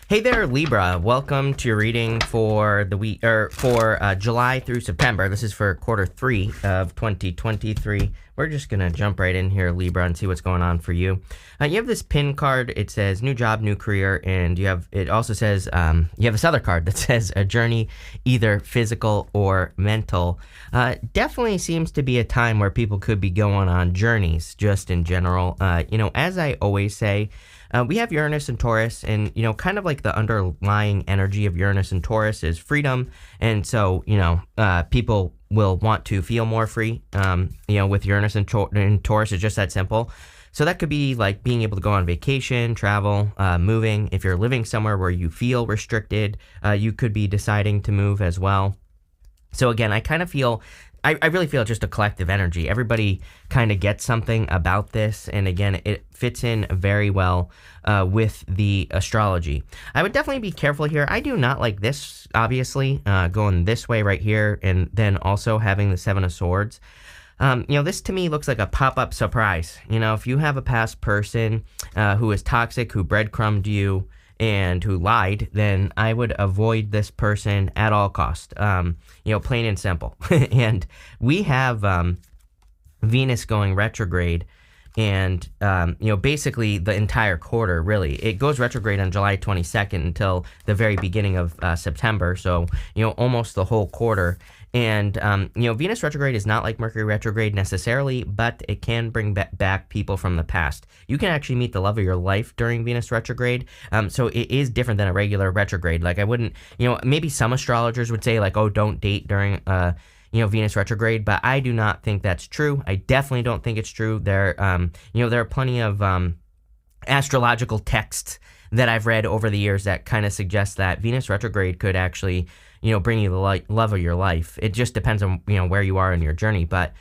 Hey there, Libra. Welcome to your reading for the week or for July through September. This is for quarter 3 of 2023. We're just gonna jump right in here, Libra, and see what's going on for you. You have this pin card. It says new job, new career, and it also says you have this other card that says a journey, either physical or mental. Definitely seems to be a time where people could be going on journeys, just in general. As I always say. We have Uranus and Taurus, and, kind of like the underlying energy of Uranus and Taurus is freedom. And so, people will want to feel more free. With Uranus and Taurus, it's just that simple. So that could be like being able to go on vacation, travel, moving. If you're living somewhere where you feel restricted, you could be deciding to move as well. So again, I really feel just a collective energy. Everybody kind of gets something about this. And again, it fits in very well with the astrology. I would definitely be careful here. I do not like this, obviously, going this way right here. And then also having the Seven of Swords. This to me looks like a pop-up surprise. If you have a past person who is toxic, who breadcrumbed you, and who lied, then I would avoid this person at all cost. Plain and simple. And we have Venus going retrograde, and basically the entire quarter. Really, it goes retrograde on July 22nd until the very beginning of September. So almost the whole quarter. And, Venus retrograde is not like Mercury retrograde necessarily, but it can bring back people from the past. You can actually meet the love of your life during Venus retrograde. So it is different than a regular retrograde. Like I wouldn't, maybe some astrologers would say like, oh, don't date during, Venus retrograde, but I do not think that's true. I definitely don't think it's true. There are plenty of astrological texts that I've read over the years that kind of suggest that Venus retrograde could actually, bring you the love of your life. It just depends on, where you are in your journey. But,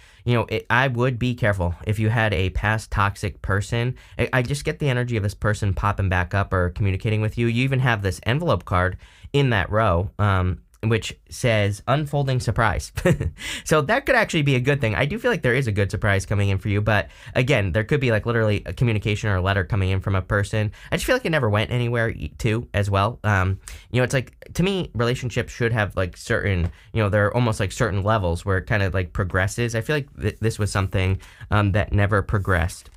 I would be careful if you had a past toxic person. I just get the energy of this person popping back up or communicating with you. You even have this envelope card in that row, which says unfolding surprise. So that could actually be a good thing. I do feel like there is a good surprise coming in for you, but again, there could be like literally a communication or a letter coming in from a person. I just feel like it never went anywhere too as well. It's like, to me, relationships should have like certain, they're almost like certain levels where it kind of like progresses. I feel like this was something that never progressed.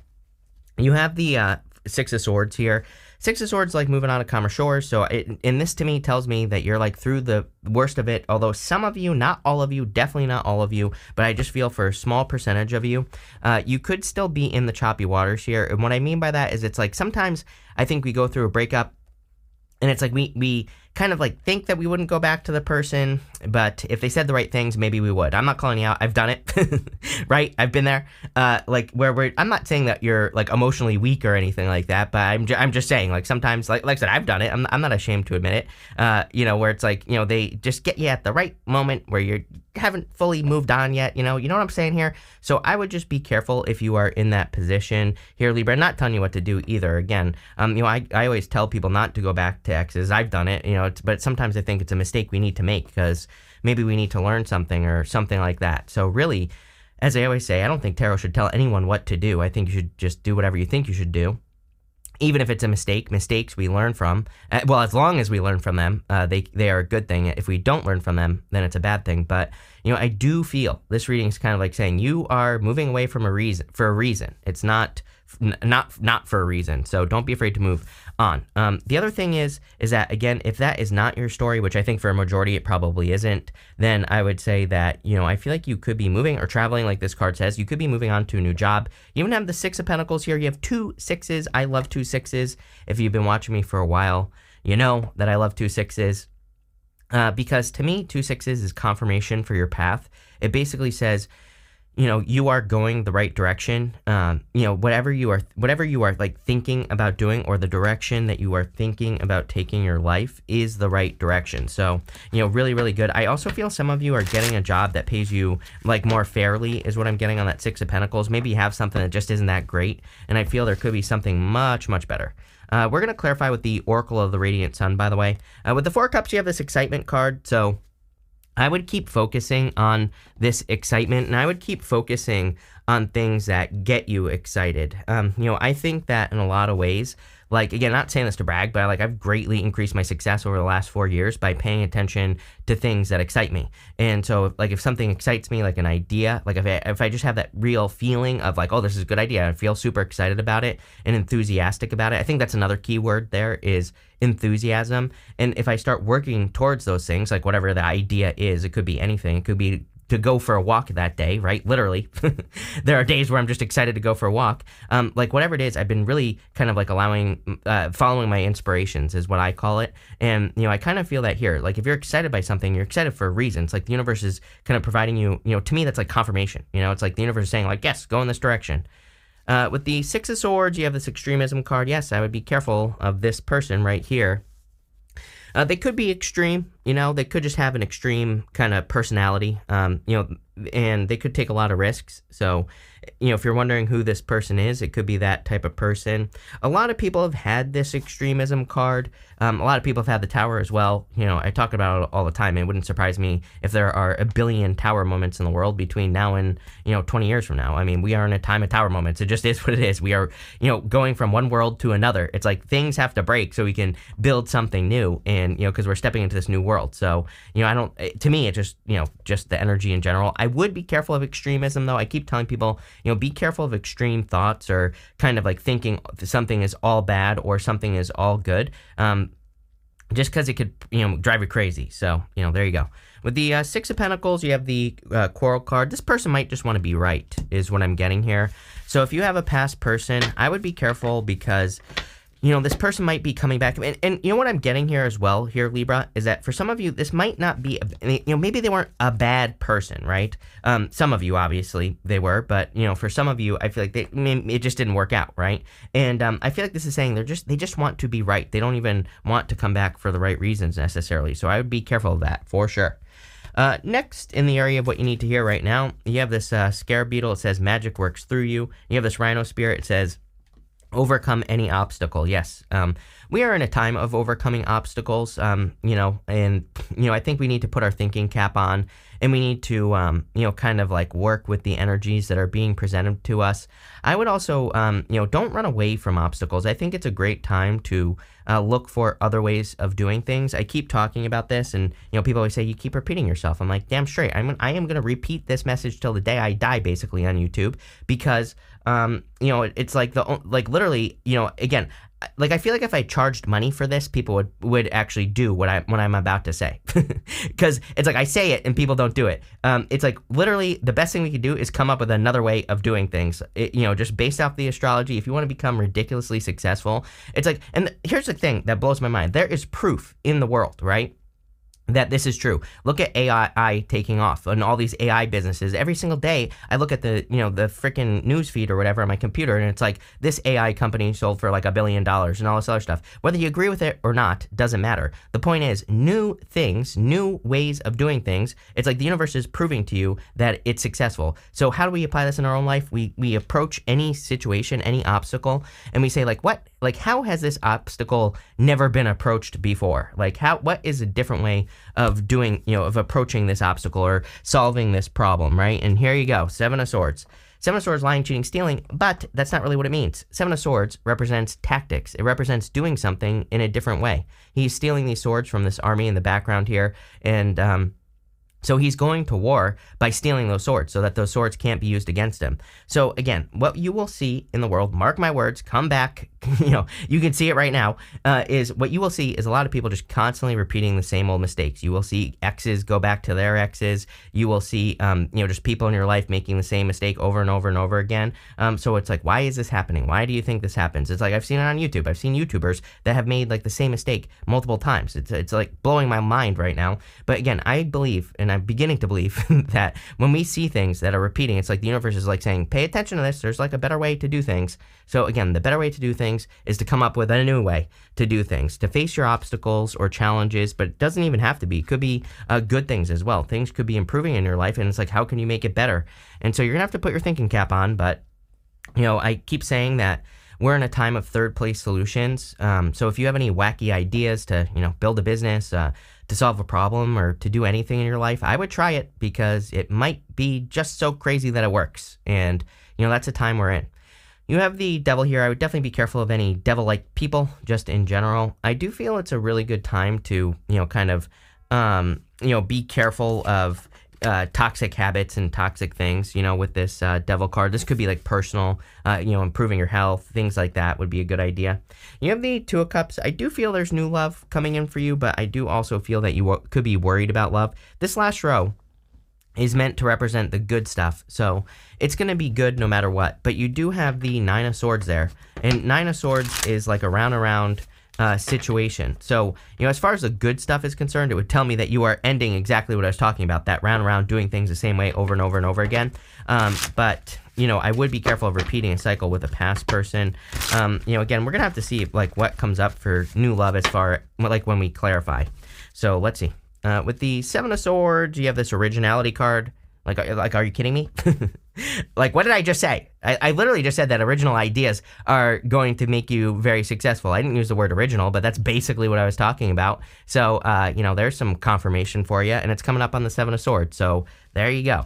You have the Six of Swords here. Six of Swords, like moving on to calmer shores. So, and this to me tells me that you're like through the worst of it. Although some of you, not all of you, definitely not all of you, but I just feel for a small percentage of you, you could still be in the choppy waters here. And what I mean by that is it's like sometimes I think we go through a breakup and it's like we kind of like think that we wouldn't go back to the person, but if they said the right things, maybe we would. I'm not calling you out. I've done it, right? I've been there. I'm not saying that you're like emotionally weak or anything like that, but I'm just saying like sometimes, like I said, I've done it. I'm not ashamed to admit it. Where it's like, they just get you at the right moment where you haven't fully moved on yet. You know what I'm saying here? So I would just be careful if you are in that position here, Libra. I'm not telling you what to do either. Again, I always tell people not to go back to exes. I've done it, but sometimes I think it's a mistake we need to make because maybe we need to learn something or something like that. So really, as I always say, I don't think tarot should tell anyone what to do. I think you should just do whatever you think you should do. Even if it's a mistake, mistakes we learn from. As long as we learn from them, they are a good thing. If we don't learn from them, then it's a bad thing. But I do feel this reading is kind of like saying you are moving away from for a reason. It's not for a reason. So don't be afraid to move on. The other thing is that, again, if that is not your story, which I think for a majority it probably isn't, then I would say that, I feel like you could be moving or traveling, like this card says. You could be moving on to a new job. You even have the Six of Pentacles here. You have 2 sixes. I love 2 sixes. If you've been watching me for a while, you know that I love 2 sixes. Because to me, 2 sixes is confirmation for your path. It basically says, you are going the right direction. Whatever you are like thinking about doing, or the direction that you are thinking about taking your life is the right direction. So, really, really good. I also feel some of you are getting a job that pays you like more fairly is what I'm getting on that Six of Pentacles. Maybe you have something that just isn't that great. And I feel there could be something much, much better. We're going to clarify with the Oracle of the Radiant Sun, by the way. With the Four of Cups, you have this excitement card. So I would keep focusing on this excitement, and I would keep focusing on things that get you excited. I think that in a lot of ways, Like, again, not saying this to brag, but like I've greatly increased my success over the last 4 years by paying attention to things that excite me. And so, like, if something excites me, like an idea, like if I just have that real feeling of like, oh, this is a good idea, I feel super excited about it and enthusiastic about it. I think that's another key word there is enthusiasm. And if I start working towards those things, like whatever the idea is, it could be anything. It could be to go for a walk that day, right? Literally. There are days where I'm just excited to go for a walk. Like whatever it is, I've been really kind of like following my inspirations is what I call it. And, I kind of feel that here. Like if you're excited by something, you're excited for a reason. It's like the universe is kind of providing you, to me, that's like confirmation. It's like the universe is saying like, yes, go in this direction. With the Six of Swords, you have this extremism card. Yes, I would be careful of this person right here. They could be extreme, they could just have an extreme kind of personality, and they could take a lot of risks. So, if you're wondering who this person is, it could be that type of person. A lot of people have had this extremism card. A lot of people have had the Tower as well. I talk about it all the time. It wouldn't surprise me if there are a billion Tower moments in the world between now and, 20 years from now. I mean, we are in a time of Tower moments. It just is what it is. We are, going from one world to another. It's like things have to break so we can build something new and, because we're stepping into this new world. So, to me, it just, just the energy in general. I would be careful of extremism, though. I keep telling people, be careful of extreme thoughts or kind of like thinking something is all bad or something is all good. Just because it could, drive you crazy. So, there you go. With the Six of Pentacles, you have the Quarrel card. This person might just want to be right, is what I'm getting here. So if you have a past person, I would be careful because, this person might be coming back. And what I'm getting here as well, here, Libra, is that for some of you, this might not be, maybe they weren't a bad person, right? Some of you, obviously, they were. But, for some of you, I feel like it just didn't work out, right? And I feel like this is saying they just want to be right. They don't even want to come back for the right reasons necessarily. So I would be careful of that, for sure. Next, in the area of what you need to hear right now, you have this Scarab Beetle. It says magic works through you. You have this Rhino Spirit. It says overcome any obstacle. Yes. We are in a time of overcoming obstacles, and, I think we need to put our thinking cap on and we need to, kind of like work with the energies that are being presented to us. I would also, don't run away from obstacles. I think it's a great time to look for other ways of doing things. I keep talking about this and, people always say, you keep repeating yourself. I'm like, damn straight. I am going to repeat this message till the day I die, basically, on YouTube, because, it's like literally, again, like I feel like if I charged money for this, people would actually do what I'm about to say, because it's like I say it and people don't do it. It's like literally the best thing we could do is come up with another way of doing things. Just based off the astrology. If you want to become ridiculously successful, it's like, and here's the thing that blows my mind: there is proof in the world, right, that this is true. Look at AI taking off and all these AI businesses. Every single day, I look at the freaking news feed or whatever on my computer, and it's like this AI company sold for like $1 billion and all this other stuff. Whether you agree with it or not, doesn't matter. The point is, new things, new ways of doing things. It's like the universe is proving to you that it's successful. So how do we apply this in our own life? We approach any situation, any obstacle, and we say like, what? Like, how has this obstacle never been approached before? Like, what is a different way of doing, of approaching this obstacle or solving this problem, right? And here you go, Seven of Swords. Seven of Swords, lying, cheating, stealing, but that's not really what it means. Seven of Swords represents tactics. It represents doing something in a different way. He's stealing these swords from this army in the background here, and so he's going to war by stealing those swords so that those swords can't be used against him. So again, what you will see in the world, mark my words, come back, you can see it right now, is what you will see is a lot of people just constantly repeating the same old mistakes. You will see exes go back to their exes. You will see, just people in your life making the same mistake over and over and over again. So it's like, why is this happening? Why do you think this happens? It's like, I've seen it on YouTube. I've seen YouTubers that have made like the same mistake multiple times. It's like blowing my mind right now. But again, I believe, and I'm beginning to believe that when we see things that are repeating, it's like the universe is like saying, pay attention to this. There's like a better way to do things. So again, the better way to do things is to come up with a new way to do things, to face your obstacles or challenges, but it doesn't even have to be. It could be good things as well. Things could be improving in your life, and it's like, how can you make it better? And so you're gonna have to put your thinking cap on, but I keep saying that we're in a time of third place solutions. So if you have any wacky ideas to, build a business, to solve a problem, or to do anything in your life, I would try it, because it might be just so crazy that it works. And, that's the time we're in. You have the devil here. I would definitely be careful of any devil-like people, just in general. I do feel it's a really good time to, kind of, be careful of toxic habits and toxic things, with this devil card. This could be like personal, improving your health, things like that would be a good idea. You have the Two of Cups. I do feel there's new love coming in for you, but I do also feel that you could be worried about love. This last row is meant to represent the good stuff, so it's going to be good no matter what. But you do have the Nine of Swords there, and Nine of Swords is like a round situation. So, as far as the good stuff is concerned, it would tell me that you are ending exactly what I was talking about, that round, doing things the same way over and over and over again. But I would be careful of repeating a cycle with a past person. Again, we're going to have to see what comes up for new love as far when we clarify. So let's see. With the Seven of Swords, you have this originality card. Are you kidding me? What did I just say? I literally just said that original ideas are going to make you very successful. I didn't use the word original, but that's basically what I was talking about. So, there's some confirmation for you, and it's coming up on the Seven of Swords. So there you go.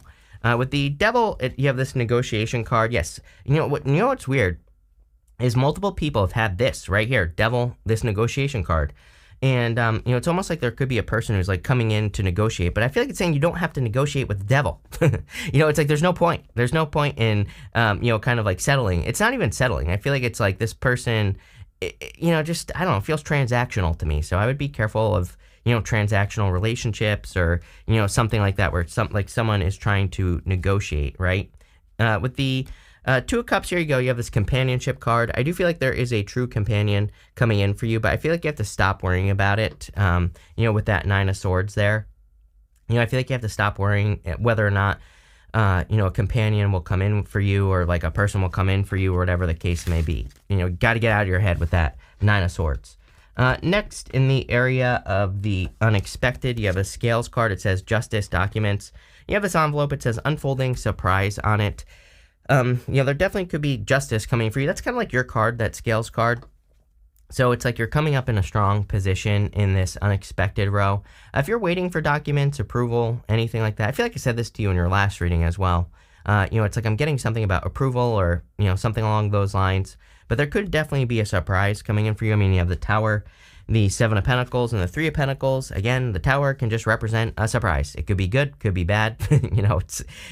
With the Devil, you have this negotiation card. Yes. What's weird is multiple people have had this right here, Devil, this negotiation card. And, it's almost like there could be a person who's coming in to negotiate, but I feel like it's saying you don't have to negotiate with the devil. It's like there's no point. There's no point in, kind of settling. It's not even settling. I feel like it's like this person, just, I don't know, feels transactional to me. So I would be careful of, transactional relationships or, something like that where someone is trying to negotiate, right? With the Two of Cups, here you go. You have this companionship card. I do feel like there is a true companion coming in for you, but I feel like you have to stop worrying about it, with that Nine of Swords there. I feel like you have to stop worrying whether or not, a companion will come in for you or a person will come in for you or whatever the case may be. Got to get out of your head with that Nine of Swords. Next, in the area of the unexpected, you have a Scales card. It says Justice Documents. You have this envelope. It says Unfolding Surprise on it. There definitely could be justice coming for you. That's kind of like your card, that Scales card. So it's like you're coming up in a strong position in this unexpected row. If you're waiting for documents, approval, anything like that, I feel like I said this to you in your last reading as well. It's like I'm getting something about approval or, something along those lines. But there could definitely be a surprise coming in for you. I mean, you have the Tower, the Seven of Pentacles, and the Three of Pentacles. Again, the Tower can just represent a surprise. It could be good, could be bad.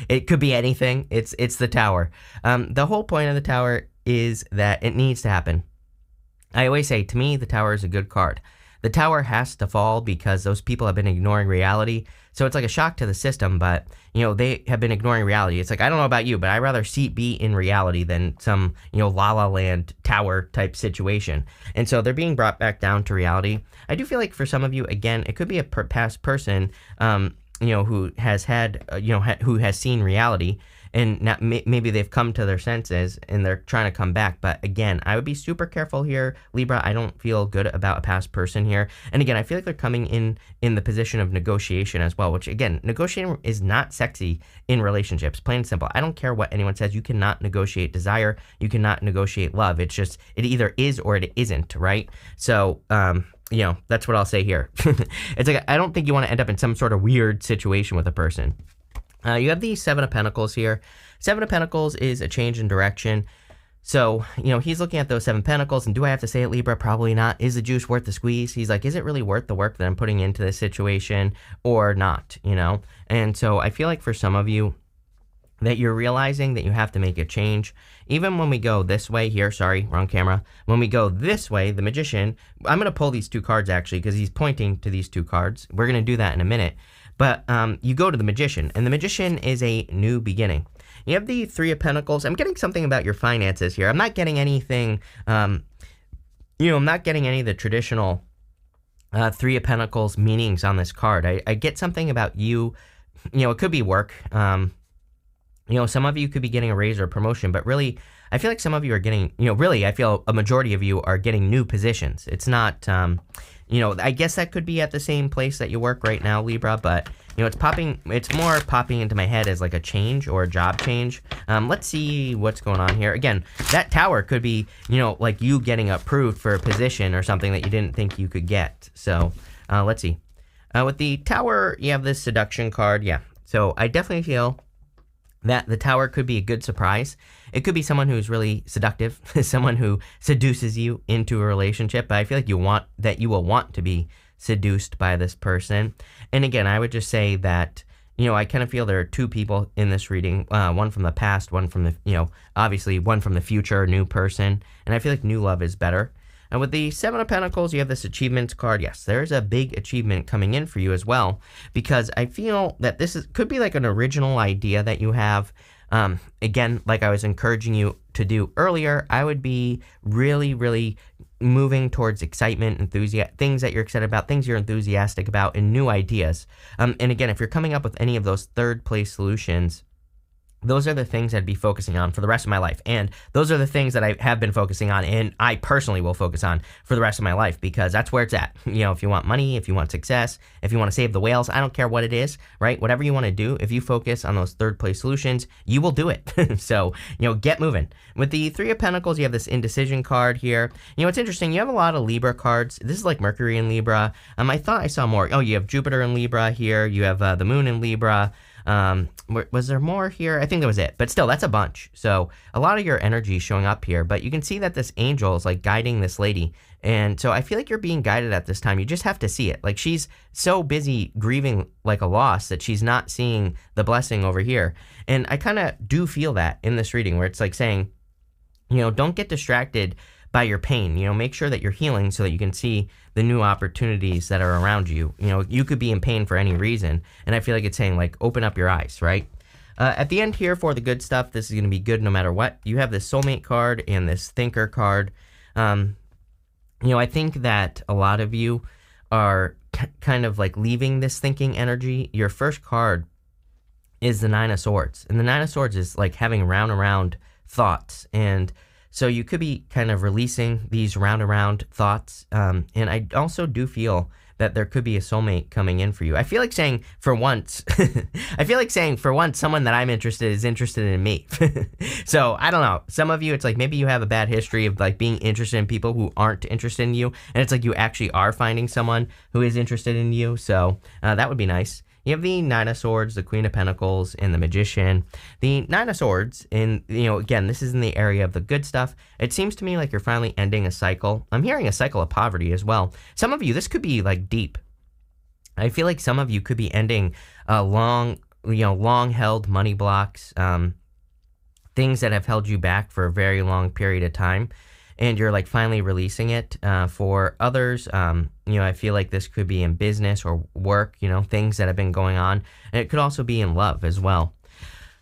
It could be anything. It's the Tower. The whole point of the Tower is that it needs to happen. I always say, to me, the Tower is a good card. The Tower has to fall because those people have been ignoring reality. So it's like a shock to the system, but, they have been ignoring reality. It's like, I don't know about you, but I'd rather be in reality than some, La La Land tower type situation. And so they're being brought back down to reality. I do feel like for some of you, again, it could be a past person, who has had, who has seen reality. And not, maybe they've come to their senses and they're trying to come back. But again, I would be super careful here, Libra. I don't feel good about a past person here. And again, I feel like they're coming in the position of negotiation as well, which again, negotiating is not sexy in relationships, plain and simple. I don't care what anyone says. You cannot negotiate desire. You cannot negotiate love. It's just, it either is or it isn't, right? So, that's what I'll say here. It's like, I don't think you want to end up in some sort of weird situation with a person. You have the Seven of Pentacles here. Seven of Pentacles is a change in direction. So, he's looking at those Seven Pentacles, and do I have to say it, Libra? Probably not. Is the juice worth the squeeze? He's like, is it really worth the work that I'm putting into this situation or not, And so I feel like for some of you that you're realizing that you have to make a change. Even when we go this way here, sorry, wrong camera. When we go this way, the Magician, I'm going to pull these two cards actually because he's pointing to these two cards. We're going to do that in a minute. But you go to the Magician, and the Magician is a new beginning. You have the Three of Pentacles. I'm getting something about your finances here. I'm not getting anything, I'm not getting any of the traditional Three of Pentacles meanings on this card. I get something about you, it could be work. Some of you could be getting a raise or a promotion, but really, I feel like some of you are getting, really, I feel a majority of you are getting new positions. It's not, I guess that could be at the same place that you work right now, Libra, but, it's more popping into my head as like a change or a job change. Let's see what's going on here. Again, that Tower could be, like you getting approved for a position or something that you didn't think you could get. So, let's see. With the Tower, you have this Seduction card. Yeah. So I definitely feel that the Tower could be a good surprise. It could be someone who's really seductive, someone who seduces you into a relationship. But I feel like you will want to be seduced by this person. And again, I would just say that, I kind of feel there are two people in this reading, one from the past, one from the, obviously one from the future, new person. And I feel like new love is better. And with the Seven of Pentacles, you have this achievements card. Yes, there's a big achievement coming in for you as well, because I feel that could be like an original idea that you have. Again, like I was encouraging you to do earlier, I would be really, really moving towards excitement, enthusiasm, things that you're excited about, things you're enthusiastic about, and new ideas. And again, if you're coming up with any of those third place solutions, those are the things I'd be focusing on for the rest of my life. And those are the things that I have been focusing on, and I personally will focus on for the rest of my life, because that's where it's at. If you want money, if you want success, if you want to save the whales, I don't care what it is, right? Whatever you want to do, if you focus on those third place solutions, you will do it. So, get moving. With the Three of Pentacles, you have this indecision card here. It's interesting. You have a lot of Libra cards. This is like Mercury in Libra. I thought I saw more. Oh, you have Jupiter in Libra here. You have the moon in Libra. Was there more here? I think that was it, but still, that's a bunch. So a lot of your energy showing up here, but you can see that this angel is like guiding this lady. And so I feel like you're being guided at this time. You just have to see it. Like, she's so busy grieving like a loss that she's not seeing the blessing over here. And I kind of do feel that in this reading, where it's like saying, don't get distracted by your pain. Make sure that you're healing so that you can see the new opportunities that are around you. You could be in pain for any reason. And I feel like it's saying, like, open up your eyes, right? At the end here, for the good stuff, this is going to be good no matter what. You have this soulmate card and this thinker card. I think that a lot of you are kind of like leaving this thinking energy. Your first card is the Nine of Swords. And the Nine of Swords is like having round thoughts. And so you could be kind of releasing these round thoughts. And I also do feel that there could be a soulmate coming in for you. I feel like saying for once, someone that I'm interested is interested in me. So I don't know. Some of you, it's like maybe you have a bad history of like being interested in people who aren't interested in you. And it's like you actually are finding someone who is interested in you. So that would be nice. You have the Nine of Swords, the Queen of Pentacles, and the Magician. The Nine of Swords, and again, this is in the area of the good stuff. It seems to me like you're finally ending a cycle. I'm hearing a cycle of poverty as well. Some of you, this could be like deep. I feel like some of you could be ending long-held money blocks, things that have held you back for a very long period of time. And you're like finally releasing it. For others, I feel like this could be in business or work, things that have been going on. And it could also be in love as well.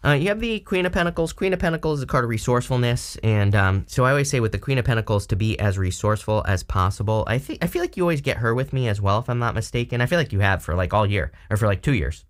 You have the Queen of Pentacles. Queen of Pentacles is a card of resourcefulness. And so I always say with the Queen of Pentacles to be as resourceful as possible. I feel like you always get her with me as well, if I'm not mistaken. I feel like you have for like all year, or for like 2 years.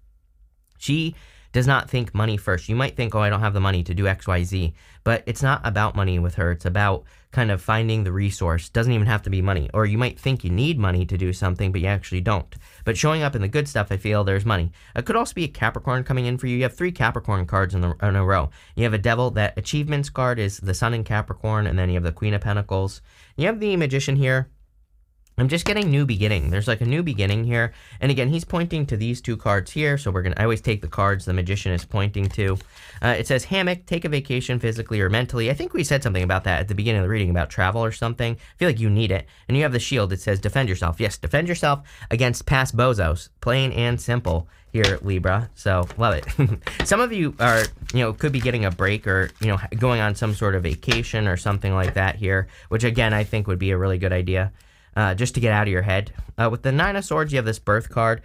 She does not think money first. You might think, oh, I don't have the money to do X, Y, Z, but it's not about money with her. It's about kind of finding the resource. Doesn't even have to be money. Or you might think you need money to do something, but you actually don't. But showing up in the good stuff, I feel there's money. It could also be a Capricorn coming in for you. You have 3 Capricorn cards in a row. You have a Devil. That achievements card is the Sun in Capricorn, and then you have the Queen of Pentacles. You have the Magician here. I'm just getting new beginning. There's like a new beginning here. And again, he's pointing to these 2 cards here. So I always take the cards the Magician is pointing to. It says hammock, take a vacation physically or mentally. I think we said something about that at the beginning of the reading about travel or something. I feel like you need it. And you have the shield. It says defend yourself. Yes, defend yourself against past bozos. Plain and simple here, Libra. So love it. Some of you are, could be getting a break or, going on some sort of vacation or something like that here, which again, I think would be a really good idea. Just to get out of your head. With the Nine of Swords, you have this Birth card.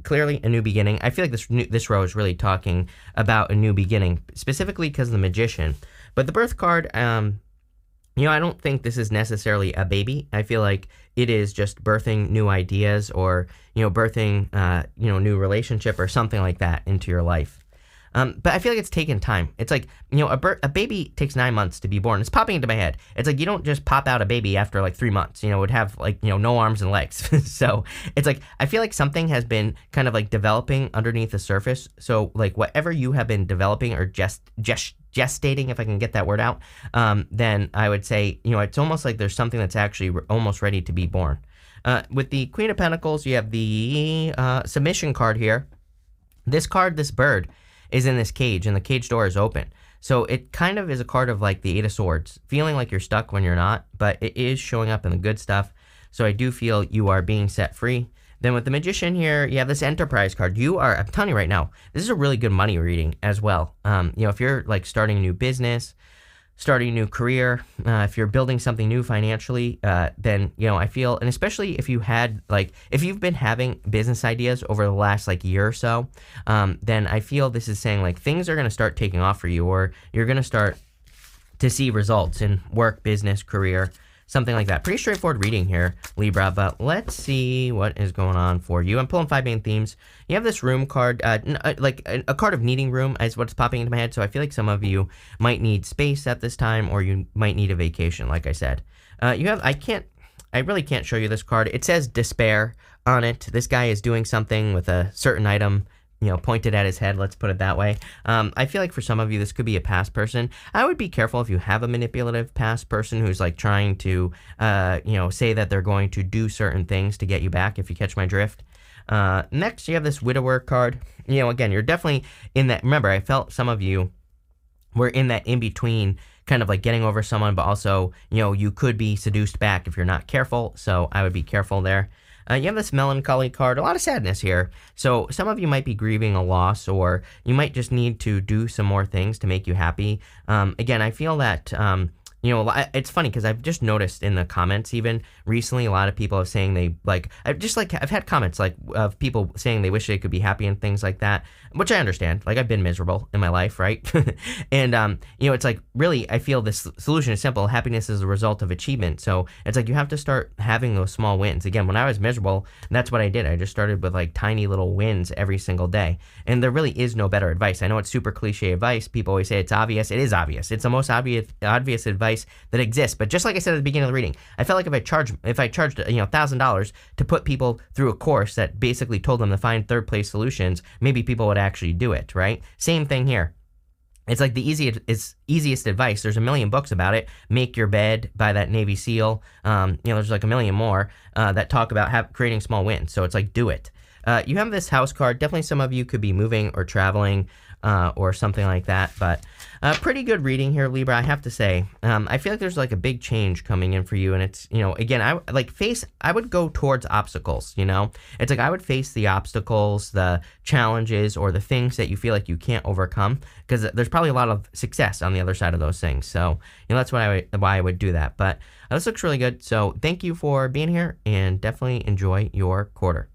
Clearly a new beginning. I feel like this row is really talking about a new beginning, specifically because of the Magician. But the Birth card, I don't think this is necessarily a baby. I feel like it is just birthing new ideas or, birthing, new relationship or something like that into your life. But I feel like it's taken time. It's like, a baby takes 9 months to be born. It's popping into my head. It's like you don't just pop out a baby after like 3 months. It would have like, no arms and legs. So it's like, I feel like something has been kind of like developing underneath the surface. So like whatever you have been developing or gestating, if I can get that word out, then I would say, it's almost like there's something that's actually almost ready to be born. With the Queen of Pentacles, you have the submission card here. This card, this bird, is in this cage, and the cage door is open. So it kind of is a card of like the Eight of Swords, feeling like you're stuck when you're not, but it is showing up in the good stuff. So I do feel you are being set free. Then with the Magician here, you have this Enterprise card. I'm telling you right now, this is a really good money reading as well. If you're like starting a new business, starting a new career, if you're building something new financially, then, I feel, and especially if if you've been having business ideas over the last like year or so, then I feel this is saying like things are going to start taking off for you, or you're going to start to see results in work, business, career, something like that. Pretty straightforward reading here, Libra, but let's see what is going on for you. I'm pulling 5 main themes. You have this room card, like a card of needing room is what's popping into my head. So I feel like some of you might need space at this time, or you might need a vacation, like I said. I really can't show you this card. It says despair on it. This guy is doing something with a certain item, pointed at his head, let's put it that way. I feel like for some of you, this could be a past person. I would be careful if you have a manipulative past person who's like trying to, say that they're going to do certain things to get you back, if you catch my drift. Next, you have this Widower card. Again, you're definitely in that. Remember, I felt some of you were in that in-between, kind of like getting over someone, but also, you could be seduced back if you're not careful. So I would be careful there. You have this Melancholy card, a lot of sadness here. So some of you might be grieving a loss, or you might just need to do some more things to make you happy. Again, I feel that, it's funny because I've just noticed in the comments even recently, a lot of people are saying I've had comments like of people saying they wish they could be happy and things like that, which I understand. Like, I've been miserable in my life, right? And, it's like, really, I feel this solution is simple. Happiness is a result of achievement. So it's like you have to start having those small wins. Again, when I was miserable, that's what I did. I just started with like tiny little wins every single day. And there really is no better advice. I know it's super cliche advice. People always say it's obvious. It is obvious. It's the most obvious advice that exists. But just like I said at the beginning of the reading, I felt like if I charged $1,000 to put people through a course that basically told them to find third place solutions, maybe people would actually do it, right? Same thing here. It's like the easiest advice. There's a million books about it. Make Your Bed by that Navy SEAL. There's like a million more that talk about creating small wins. So it's like, do it. You have this House card. Definitely some of you could be moving or traveling or something like that. But pretty good reading here, Libra, I have to say. I feel like there's like a big change coming in for you. And it's, again, I would go towards obstacles, It's like I would face the obstacles, the challenges, or the things that you feel like you can't overcome, because there's probably a lot of success on the other side of those things. So, that's why I would do that. But this looks really good. So thank you for being here, and definitely enjoy your quarter.